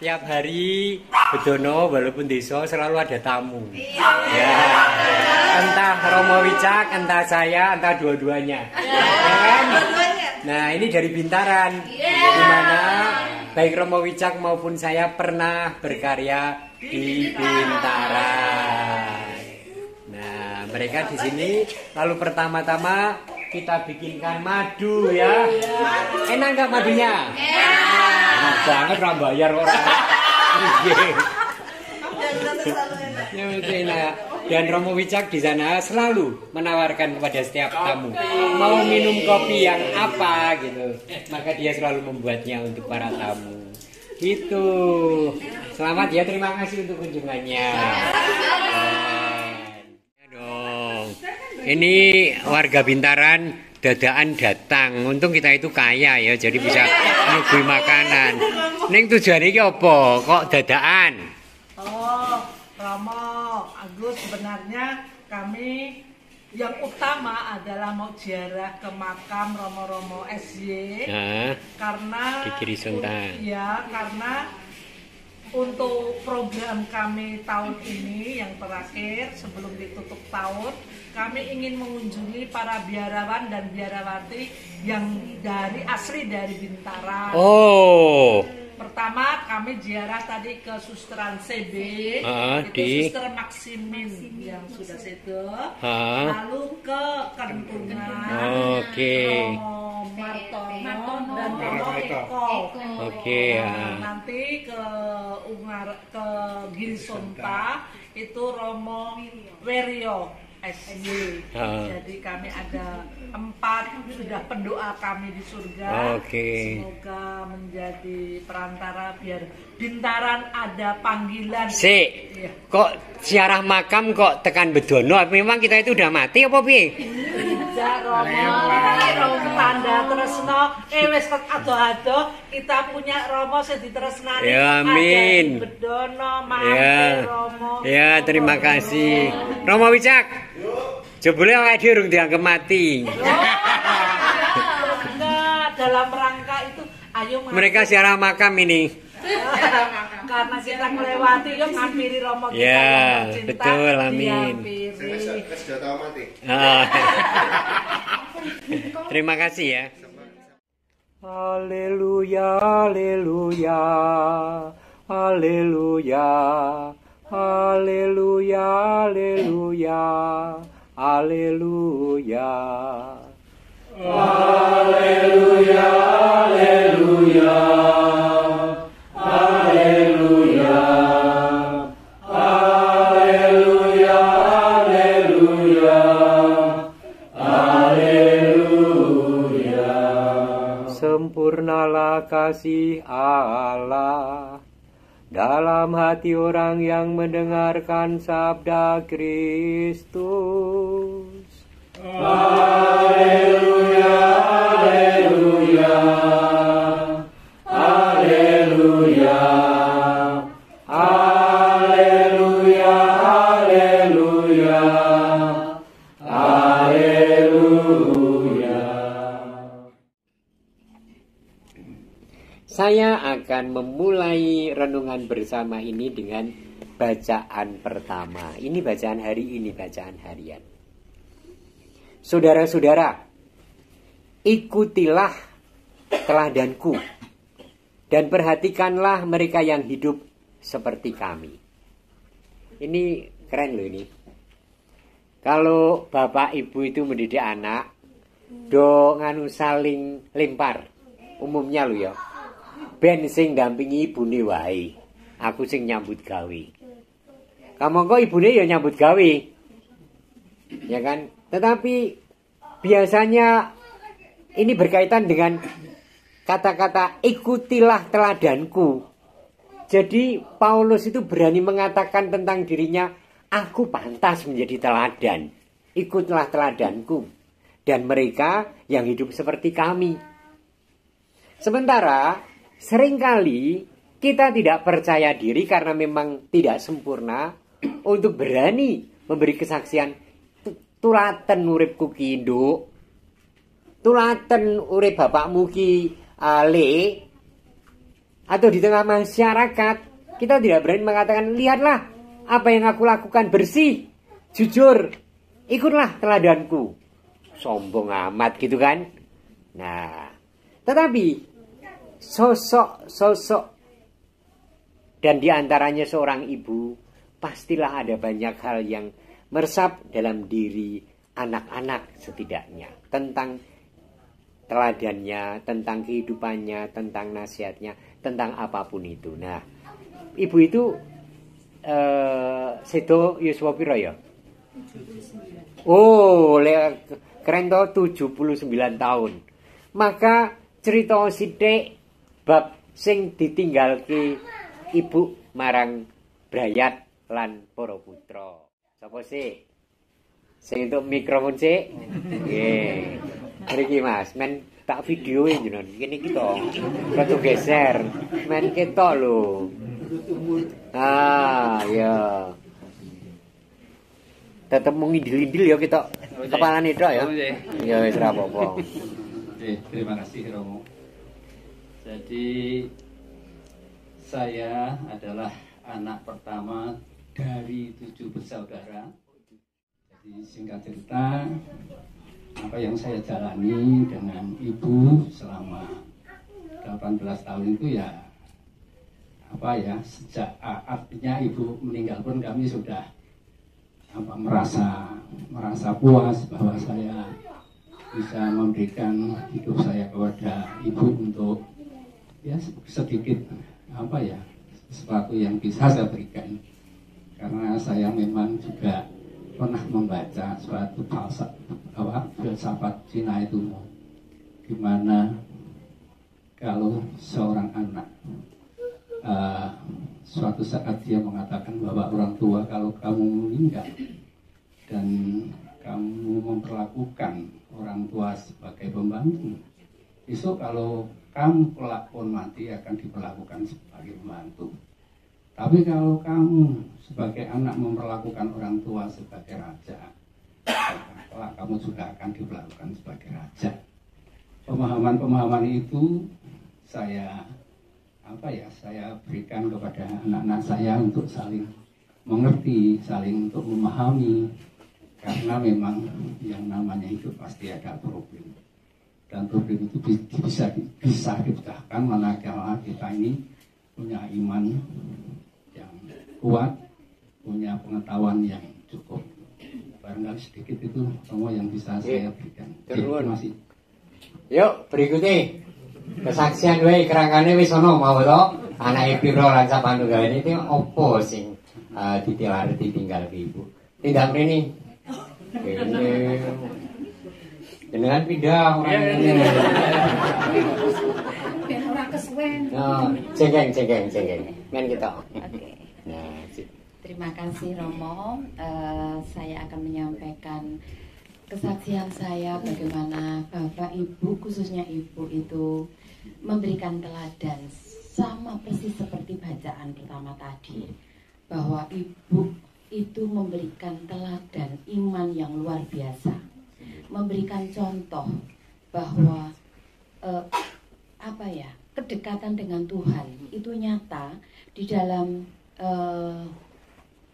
tiap hari bedono walaupun desa selalu ada tamu. Ya. Entah Romo Wicak, entah saya, entah dua-duanya. Ya kan? Nah, ini dari Bintaran. Di mana baik Romo Wicak maupun saya pernah berkarya di Bintaran. Nah, mereka di sini lalu pertama-tama kita bikinkan madu ya. Enak nggak madunya? Enak banget, orang bayar orang. Ya, enak. Dan Romo Wicak di sana selalu menawarkan kepada setiap tamu mau minum kopi yang apa gitu, maka dia selalu membuatnya untuk para tamu. Gitu. Selamat ya, terima kasih untuk kunjungannya. Ini warga Bintaran dadaan datang. Untung kita itu kaya ya, jadi bisa nyuguhi makanan. Ning tujuan iki apa? Kok dadaan? Oh, Romo, Agus, sebenarnya kami yang utama adalah mau ziarah ke makam Romo-Romo SY. Karena ya, karena untuk program kami tahun ini yang terakhir sebelum ditutup tahun, kami ingin mengunjungi para biarawan dan biarawati yang asli dari Bintaran. Oh. Pertama kami ziarah tadi ke Susteran CB, itu Suster Maksimin yang sudah situ. Lalu ke Kentungan, Romo Martono dan Romo Eko. Nanti ke Giri Sonta itu Romo Weryo SY. Jadi kami ada 4 sudah pendoa kami di surga. Semoga menjadi perantara biar Bintaran ada panggilan. Kok ziarah makam kok tekan bedono? Memang kita itu udah mati apa piye? Tidak, Romo. Tanda tresno wis ado-ado kita punya Romo sing ditresnani. Ya amin. Bedono Romo. Ya, terima kasih. Romo Wicak. Jebule awake dhewe urung dianggep mati. Enggak, dalam rangka itu ayo mereka ziarah makam ini. Karena kita melewati yuk ngampiri Romo kita. Ya, betul, amin. Terima kasih ya. Haleluya, haleluya. Haleluya. Haleluya, haleluya. Haleluya. Haleluya, haleluya. Haleluya. Haleluya, haleluya. Haleluya. Sempurnalah kasih Allah dalam hati orang yang mendengarkan sabda Kristus. Haleluya, haleluya. Haleluya. Haleluya, haleluya. Haleluya. Saya akan memulai renungan bersama ini dengan bacaan pertama. Ini bacaan hari ini, bacaan harian. Saudara-saudara, ikutilah teladanku dan perhatikanlah mereka yang hidup seperti kami. Ini keren loh ini. Kalau bapak ibu itu mendidik anak, do nganu saling lempar. Umumnya lo ya. Ben sing dampingi ibune wae. Aku sing nyambut gawe. Kamu kok ibune ya nyambut gawe. Ya kan? Tetapi biasanya ini berkaitan dengan kata-kata ikutilah teladanku. Jadi Paulus itu berani mengatakan tentang dirinya, aku pantas menjadi teladan. Ikutlah teladanku. Dan mereka yang hidup seperti kami. Sementara seringkali kita tidak percaya diri karena memang tidak sempurna untuk berani memberi kesaksian. Tulaten uripku ki nduk. Tulaten urip bapakmu ki Ale. atau di tengah masyarakat, kita tidak berani mengatakan, lihatlah apa yang aku lakukan bersih, jujur, ikutlah teladanku. Sombong amat gitu kan. Nah, tetapi sosok dan diantaranya seorang ibu, pastilah ada banyak hal yang meresap dalam diri anak-anak setidaknya, tentang teladannya, tentang kehidupannya, tentang nasihatnya, tentang apapun itu. Nah, ibu itu sedo yuswa piro ya? Oh, keren toh, 79 tahun. Maka cerita sithik bab sing ditinggalke ibu marang Brayat lan para putra. Sapa sih? Sing entuk mikrofon sih? Nggih. Mriki Mas, men tak videoin jenengan. Kene iki to. Rada geser. Men ketok lho. Ah, ya. Tetep mau ngindil-indil ya kita kepalane tok ya. Ya wis ora apa-apa. Terima kasih Romo. Jadi saya adalah anak pertama dari 7 bersaudara. Jadi singkat cerita, apa yang saya jalani dengan ibu selama 18 tahun itu ya sejak artinya ibu meninggal pun kami sudah merasa puas bahwa saya bisa memberikan hidup saya kepada ibu untuk sedikit sesuatu yang bisa saya berikan, karena saya memang juga pernah membaca suatu filsafat Cina itu, gimana kalau seorang anak suatu saat dia mengatakan bahwa orang tua, kalau kamu meninggal dan kamu memperlakukan orang tua sebagai pembantu, besok kalau kamu kelak pun mati akan diperlakukan sebagai pembantu. Tapi kalau kamu sebagai anak memperlakukan orang tua sebagai raja, kelak kamu juga akan diperlakukan sebagai raja. Pemahaman-pemahaman itu saya berikan kepada anak-anak saya untuk saling mengerti, saling untuk memahami, karena memang yang namanya hidup pasti ada problem, dan problem itu bisa dipecahkan manakala kita ini punya iman yang kuat, punya pengetahuan yang cukup. Barangkali sedikit itu semua yang bisa saya berikan. Terima kasih. Yuk berikutnya kesaksian wae kerangkane wis ana mau to. Anake pira lan sapanunggale iki opo sing ditinggal ke ibu. Tindak mrene. Dengan pindah orang ini. Biar ora kesuwen. Nah, cengeng. Men kita. Oke. Nah, Terima kasih Romo. Saya akan menyampaikan kesaksian saya bagaimana Bapak Ibu, khususnya Ibu itu memberikan teladan sama persis seperti bacaan pertama tadi, bahwa Ibu itu memberikan teladan iman yang luar biasa, memberikan contoh bahwa kedekatan dengan Tuhan itu nyata di dalam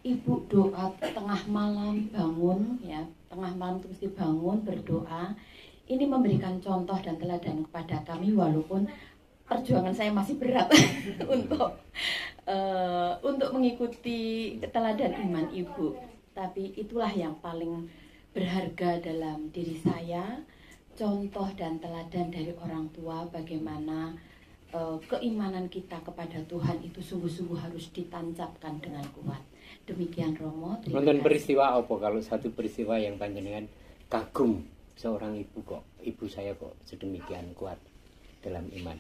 Ibu doa tengah malam bangun, ya, tengah malam itu mesti bangun berdoa. Ini memberikan contoh dan teladan kepada kami, walaupun perjuangan saya masih berat untuk mengikuti teladan iman Ibu. Tapi itulah yang paling berharga dalam diri saya, contoh dan teladan dari orang tua, bagaimana keimanan kita kepada Tuhan itu sungguh-sungguh harus ditancapkan dengan kuat. Demikian Romo. Nonton peristiwa apa, kalau satu peristiwa yang panjenengan kagum seorang ibu, kok ibu saya kok sedemikian kuat dalam iman?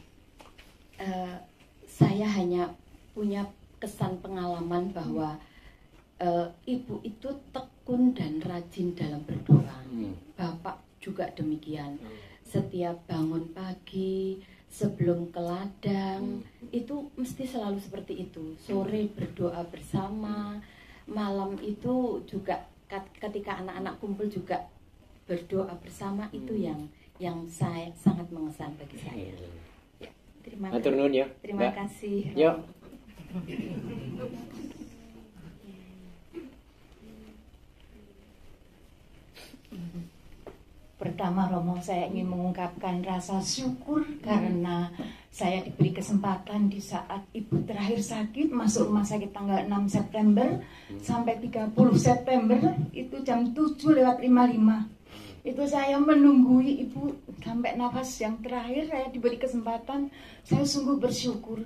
Saya hanya punya kesan pengalaman bahwa ibu itu tekun dan rajin dalam berdoa. Bapak juga demikian. Setiap bangun pagi, sebelum ke ladang, itu mesti selalu seperti itu. Sore berdoa bersama, malam itu juga ketika anak-anak kumpul juga berdoa bersama. Itu yang saya sangat mengesan bagi saya. Ya, Matur nuwun ya. Terima Mbak. kasih. Yuk. Pertama Romo, saya ingin mengungkapkan rasa syukur karena saya diberi kesempatan di saat ibu terakhir sakit, masuk rumah sakit tanggal 6 September sampai 30 September, itu jam 7:55. Itu saya menunggui ibu sampai nafas yang terakhir, saya diberi kesempatan. Saya sungguh bersyukur.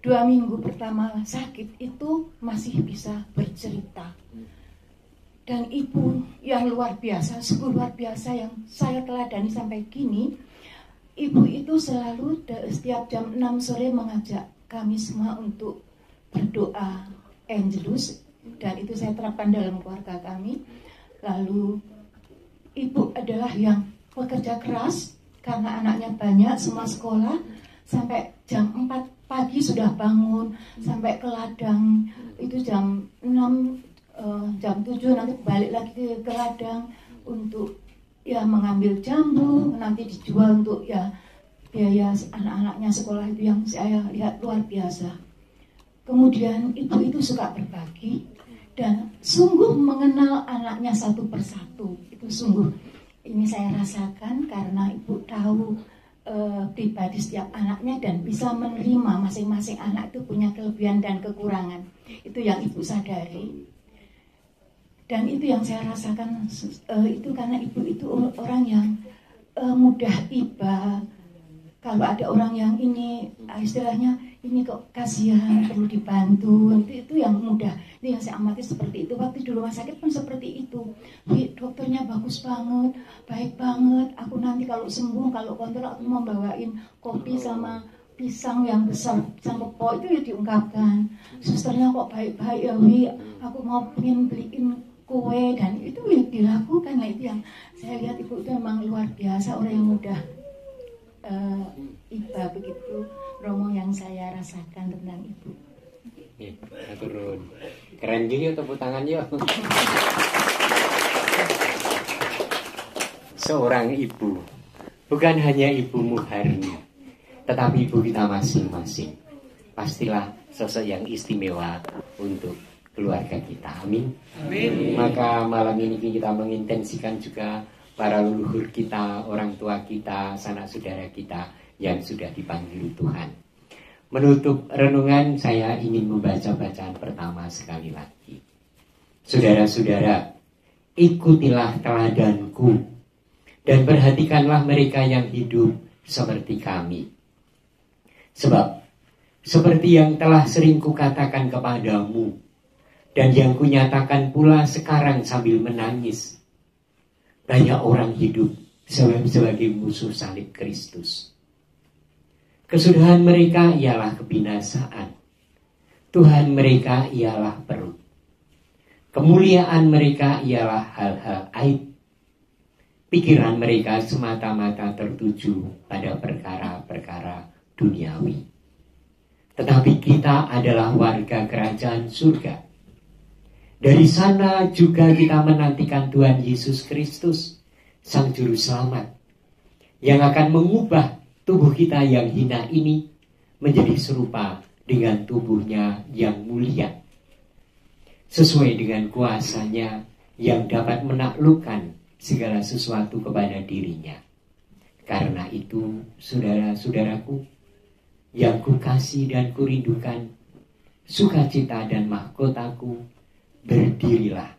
2 minggu pertama sakit itu masih bisa bercerita. Dan ibu yang luar biasa, sungguh luar biasa yang saya teladani sampai kini. Ibu itu selalu setiap jam 6 sore mengajak kami semua untuk berdoa Angelus. Dan itu saya terapkan dalam keluarga kami. Lalu ibu adalah yang pekerja keras karena anaknya banyak, semua sekolah. Sampai jam 4 pagi sudah bangun, sampai ke ladang. Itu jam 6, jam 7 nanti balik lagi ke ladang untuk ya mengambil jambu, nanti dijual untuk ya biaya anak-anaknya sekolah. Itu yang saya lihat luar biasa. Kemudian ibu itu suka berbagi dan sungguh mengenal anaknya satu persatu. Itu sungguh ini saya rasakan karena ibu tahu pribadi setiap anaknya dan bisa menerima masing-masing anak itu punya kelebihan dan kekurangan. Itu yang ibu sadari. Dan itu yang saya rasakan, itu karena ibu itu orang yang mudah iba. Kalau ada orang yang ini istilahnya ini kok kasihan perlu dibantu, itu yang mudah. Itu yang saya amati seperti itu. Waktu di rumah sakit pun seperti itu. Dokternya bagus banget, baik banget. Aku nanti kalau sembuh, kalau kontrol aku mau bawain kopi sama pisang yang besar, pisang kepo, itu ya diungkapkan. Susternya kok baik-baik ya Wi, aku mau pengen beliin kue, dan itu yang dilakukan. Nah itu yang saya lihat ibu itu memang luar biasa, orang yang mudah iba. Begitu Romo yang saya rasakan tentang ibu. Nih, turun. Keren juga tepuk tangan yuk. Seorang ibu, bukan hanya Ibu Muharni, tetapi ibu kita masing-masing. Pastilah sosok yang istimewa untuk keluarga kita. Amin. Amin. Maka malam ini kita mengintensikan juga para leluhur kita, orang tua kita, sanak saudara kita yang sudah dipanggil Tuhan. Menutup renungan, saya ingin membaca bacaan pertama sekali lagi. Saudara-saudara, ikutilah teladanku dan perhatikanlah mereka yang hidup seperti kami. Sebab seperti yang telah sering kukatakan kepadamu, dan yang kunyatakan pula sekarang sambil menangis, banyak orang hidup sebagai musuh salib Kristus. Kesudahan mereka ialah kebinasaan. Tuhan mereka ialah perut. Kemuliaan mereka ialah hal-hal aib. Pikiran mereka semata-mata tertuju pada perkara-perkara duniawi. Tetapi kita adalah warga kerajaan surga. Dari sana juga kita menantikan Tuhan Yesus Kristus, Sang Juru Selamat, yang akan mengubah tubuh kita yang hina ini menjadi serupa dengan tubuhnya yang mulia, sesuai dengan kuasanya yang dapat menaklukkan segala sesuatu kepada dirinya. Karena itu, saudara-saudaraku, yang kukasih dan kurindukan, sukacita dan mahkotaku, berdirilah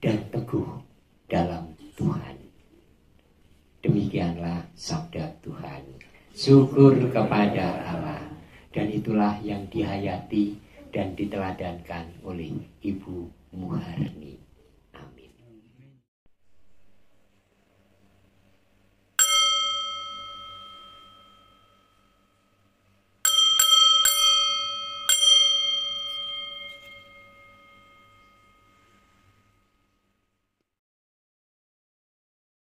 dan teguh dalam Tuhan. Demikianlah sabda Tuhan. Syukur kepada Allah. Dan itulah yang dihayati dan diteladankan oleh Ibu Muharni.